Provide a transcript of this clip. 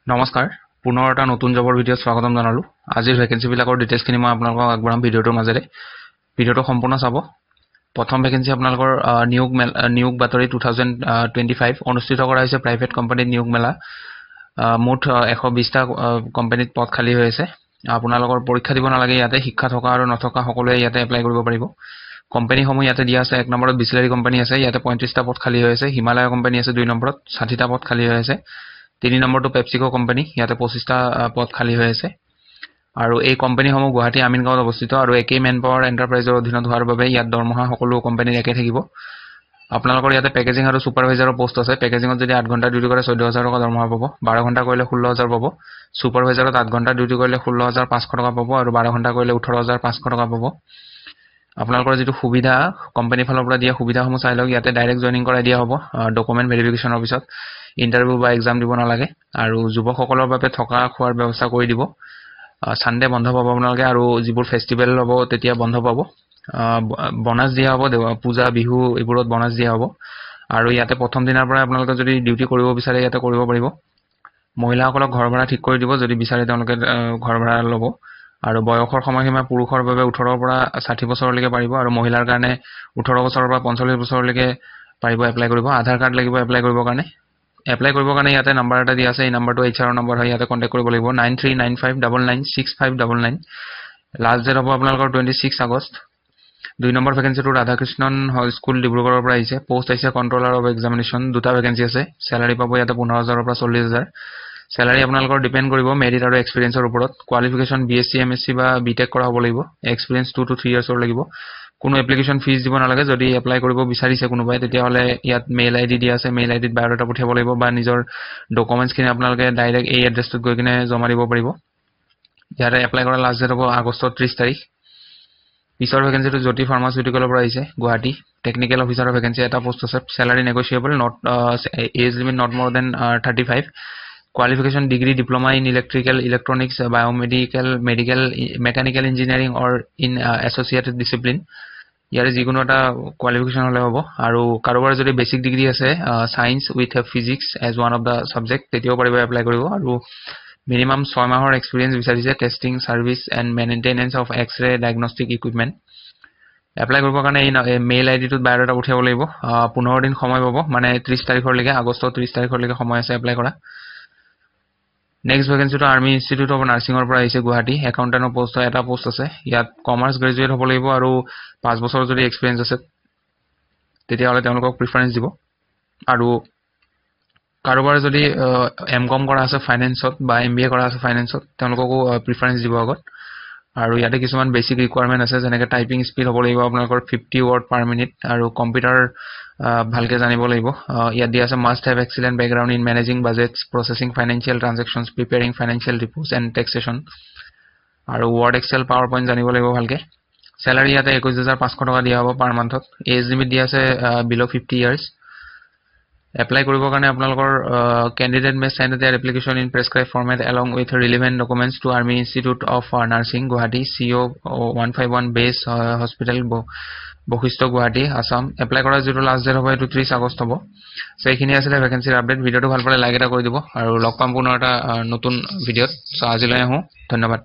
নমস্কাৰ পুনৰ এটা নতুন জবৰ ভিডিঅ'ত স্বাগতম জনালো আজিৰ ভ্যাকেন্সি বিলাকৰ ডিটেইলছখিনি মই আপোনালোকক আগবঢ়াম ভিডিঅ'টোৰ মাজেৰে ভিডিঅ'টো সম্পূৰ্ণ চাব প্ৰথম ভ্যাকেন্সি আপোনালোকৰ নিয়োগ বাতৰি 2025 অনুষ্ঠিত কৰা হৈছে প্ৰাইভেট কোম্পানীত নিয়োগ মেলা মুঠ 120টা কোম্পানীত পদ খালী হৈ আছে আপোনালোকৰ পৰীক্ষা দিব নালাগে ইয়াতে শিক্ষা থকা আৰু নথকা সকলোৱে ইয়াতে এপ্লাই কৰিব পাৰিব কোম্পানীসমূহ ইয়াতে দিয়া আছে এক নম্বৰত বিসলেৰী কোম্পানী আছে ইয়াতে 35টা পদ খালী হৈ আছে হিমালয় কোম্পানী আছে দুই নম্বৰত 60টা পদ খালী হৈ আছে 3 নম্বৰটো পেপচিকো কোম্পানী ইয়াতে 25টা পদ খালী হৈ আছে আৰু এই কোম্পানীসমূহ গুৱাহাটী আমিনগাঁৱত অৱস্থিত আৰু একে মেন পাৱাৰ এন্টাৰপ্ৰাইজৰ অধীনত হোৱাৰ বাবে ইয়াত দৰমহা সকলো কোম্পানীৰ একে থাকিব আপোনালোকৰ ইয়াতে পেকেজিং আৰু সুপাৰভাইজাৰৰ পোষ্ট আছে পেকেজিঙত যদি 8 ঘণ্টা ডিউটি কৰে 14000 টকা দৰমহা পাব 12 ঘণ্টা কৰিলে 16000 পাব সুপাৰভাইজাৰত 8 ঘণ্টা ডিউটি কৰিলে 16500 টকা পাব আৰু 12 ঘণ্টা কৰিলে 18500 টকা পাব আপোনালোকৰ যেটো সুবিধা কোম্পানী ফালৰ পৰা দিয়া সুবিধাসমূহ চাই লওক ইয়াতে ডাইৰেক্ট জয়েনিং কৰাই দিয়া হ'ব ডকুমেন্ট ভেৰিফিকেশনৰ পিছত ইন্টাৰভিউ বা এক্সাম দিব নালাগে আৰু যুৱকসকলৰ বাবে থকা খোৱাৰ ব্যৱস্থা কৰি দিব সানডে বন্ধ পাব আপোনালোকে আৰু যিবোৰ ফেষ্টিভেল হ'ব তেতিয়া বন্ধ পাব বোনাছ দিয়া হ'ব পূজা বিহু এইবোৰত বোনাছ দিয়া হ'ব আৰু ইয়াতে প্ৰথম দিনৰ পৰা আপোনালোকে যদি ডিউটি কৰিব বিচাৰে ইয়াতে কৰিব পাৰিব মহিলাসকলক ঘৰ ভাড়া ঠিক কৰি দিব যদি বিচাৰে তেওঁলোকে ঘৰ ভাড়া ল'ব আৰু বয়সৰ সময়সীমা পুৰুষৰ বাবে 18 পৰা 60 বছৰলৈকে পাৰিব আৰু মহিলাৰ কাৰণে 18 বছৰৰ পৰা 45 বছৰলৈকে পাৰিব এপ্লাই কৰিব আধাৰ কাৰ্ড লাগিব এপ্লাই কৰিবৰ কাৰণে এপ্লাই কৰিবৰ কাৰণে ইয়াতে নম্বৰ এটা দিয়া আছে এই নম্বৰটো HR নম্বৰ হয় ইয়াতে কন্টাক্ট কৰিব লাগিব 9395996599 লাষ্ট ডেট হ'ব আপোনালোকৰ 26 আগষ্ট 2 নম্বৰ ভ্যাকেন্সিটো ৰাধাকৃষ্ণন স্কুল ডিব্ৰুগড়ৰ পৰা আহিছে পোষ্ট আহিছে কন্ট্ৰোলাৰ অফ এক্সামিনেশন দুটা ভ্যাকেন্সি আছে স্যালাৰি পাব ইয়াতে 15000 পৰা 40000 স্যালাৰি আপোনালোকৰ ডিপেন্ড কৰিব মেৰিট আৰু এক্সপেৰিয়েন্সৰ ওপৰত কোৱালিফিকেশন BSc MSc বা BTech কৰা হ'ব লাগিব এক্সপেৰিয়েন্স 2 to 3 ইয়াৰ্ছৰ লাগিব কোনো এপ্লিকেশন ফিজ দিব নালাগে যদি এপ্লাই কৰিব বিচাৰিছে কোনোবাই তেতিয়া হলে ইয়াত মেইল আইডি দিয়া আছে মেইল আইডিত বায়োডাটা পঠিয়াব লাগিব বা নিজৰ ডকুমেন্টছ খিনি আপোনালোকে ডাইৰেক্ট এই এড্ৰেছটোত গৈ কিনে জমা দিব পাৰিব ইয়াতে এপ্লাই কৰা লাষ্ট ডেট হ'ব আগষ্টৰ 30 তাৰিখ পিছৰ ভ্যাকেন্সিটো জ্যোতি ফাৰ্মাচিউটিকেলৰ পৰা আহিছে গুৱাহাটী টেকনিক্যাল অফিচাৰৰ ভ্যাকেন্সি এটা পোষ্ট আছে salary negotiable not age limit not more than 35 qualification degree diploma in electrical electronics biomedical medical mechanical engineering or in associated discipline ইয়াৰে যিকোনো এটা কোৱালিফিকেশন হলে হ'ব আৰু কাৰোবাৰ যদি বেসিক ডিগ্ৰী আছে science with physics as one of the subject তেতিয়াও পাৰিব এপ্লাই কৰিব আৰু মিনিমাম 6 মাহৰ এক্সপেৰিয়েন্স বিচাৰিছে testing service and maintenance of x-ray diagnostic equipment apply কৰিবৰ কাৰণে এই মেইল আইডিটোত বায়োডাটা পঠিয়াব লাগিব 15 দিন সময় পাব মানে 30 তাৰিখলৈকে আগষ্টৰ 30 তাৰিখলৈকে সময় আছে এপ্লাই কৰা নেক্সট ভ্যাকেন্সিটো আৰ্মি ইনষ্টিটিউট অফ নাৰ্সিংৰ পৰা আহিছে গুৱাহাটী একাউন্টেন্টৰ পোষ্ট এটা পোষ্ট আছে ইয়াত কমাৰ্চ গ্ৰেজুৱেট হ'ব লাগিব আৰু 5 বছৰ যদি এক্সপেৰিয়েন্স আছে তেতিয়া হলে তেওঁলোকক প্ৰিফাৰেন্স দিব আৰু কাৰোবাৰ যদি এমকম কৰা আছে ফাইনান্সত বা MBA কৰা আছে ফাইনান্সত তেওঁলোককো প্ৰিফাৰেন্স দিব আগত আৰু ইয়াতে কিছুমান বেসিক ৰিকোয়াৰমেন্ট আছে যেনেকৈ টাইপিং স্পিড হ'ব লাগিব আপোনালোকৰ 50 ওয়াৰ্ড পাৰ মিনিট আৰু কম্পিউটাৰ ভালকে জানিব লাগিব ইয়াত দিয়া আছে must have excellent background in managing budgets processing financial transactions preparing financial reports and taxation আৰু ওয়াৰ্ড এক্সেল পাৱাৰ পইণ্ট জানিব লাগিব ভালকে স্যালাৰি ইয়াতে 21500 টকা দিয়া হ'ব পাৰ মান্থত এজ লিমিট দিয়া আছে বিলো 50 ইয়াৰ্স এপ্লাই কৰিবৰ কাৰণে আপোনালোকৰ candidate may send their application in prescribe format along with relevant documents to Army Institute of Nursing Guwahati CO 151 base hospital বৈশিষ্ট্য গুৱাহাটী আসাম এপ্লাই কৰাৰ যেটো লাষ্ট ডেট হ'ব এটো 30 আগষ্ট হ'ব সেইখিনি আছিল ভ্যাকেন্সিৰ আপডেট ভিডিওটো ভাল পালে লাইক এটা কৰি দিব আৰু লগ পাম পুনৰ এটা নতুন ভিডিওত সো আজিলৈ আহো ধন্যবাদ